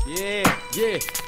Yeah,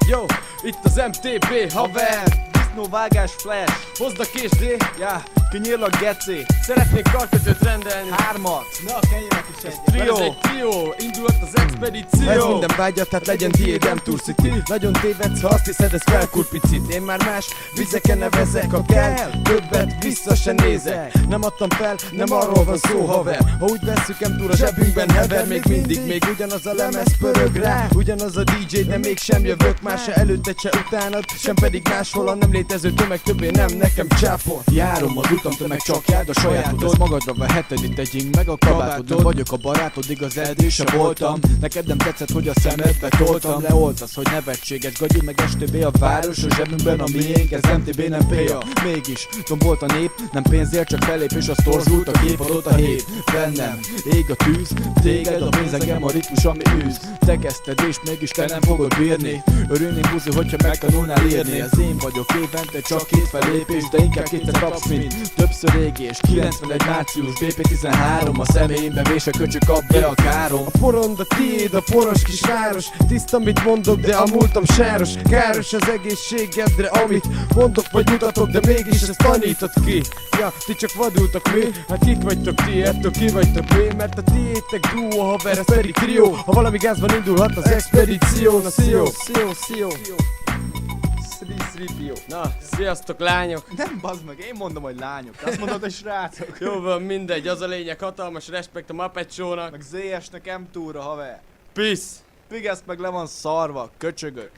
yo, itt az MTB, haver. Disznóvágás flash. Hozd a késdé. Ja, kinyírlak geci. Szeretnék karkötőt rendelni. 3-at. Na, kenjenek is egyet. Trio, ez egy trio, indult az expedíció. Ez minden vágyat, tehát legyen tiéd, M-Tour City. Nagyon tévedsz, ha azt hiszed, ez felkur picit. Én már más vizeken nevezek, ha kell, többet vissza se nézek. Nem adtam fel, nem arról van szó, haver. Ha úgy vesszük, M-Tour a zsebünkben hever. Még mindig, még ugyanaz a lemez pörög rá. Ugyanaz a DJ, de mégsem jövök más se előtted, se utánad, sem pedig máshol. A nem létező tömeg többé nem nekem csápol. Járom az utam, tömeg csak járd a sajátod. Magadra veheted, itt tegyünk meg a kabátod. Nem vagyok a barátod, igaz, eddig se voltam. Neked nem tetszett, hogy a szemedbe toltam. Leoltasz, hogy nevetséges gagyi, meg STB a város. A zsebünkben a miénk, ez MTB nem PA. Mégis tombolt a nép, nem pénzért, csak fellépés, az torzult a kép, adott a hét. Bennem ég a tűz, téged a pénz, engem a ritmus, ami űz. Te kezdted és mégis te nem fogod bírni. Örülnék buzi, hogyha megtanulnál írni. Ez én vagyok évente, csak 2 fellépés, de inkább 2 tapsz, mint többször égés. 91 március, BP13, a személyembe vés a köcsök, kap be a károm. A porond a tiéd, a poros kis város. Tiszta, mit mondok, de a múltam sáros. Káros az egészségedre, amit mondok vagy mutatok, de mégis ezt tanítod ki. Ja, ti csak vadultak mi? Hát kik vagytok ti, ettől ki vagytok mi? Mert a tiétek duó, haver, ez pedig trió. Ha valami gázban indulhat az expedíció. Na szio. Na, sziasztok lányok. Nem, bazd meg, én mondom, hogy lányok. Azt mondod, hogy srácok. Jó van, mindegy, az a lényeg, hatalmas respekt a Muppet Show-nak. Meg ZS-nek M-Tour-ra, haver. Peace. Pigeszt meg le van szarva, köcsögök.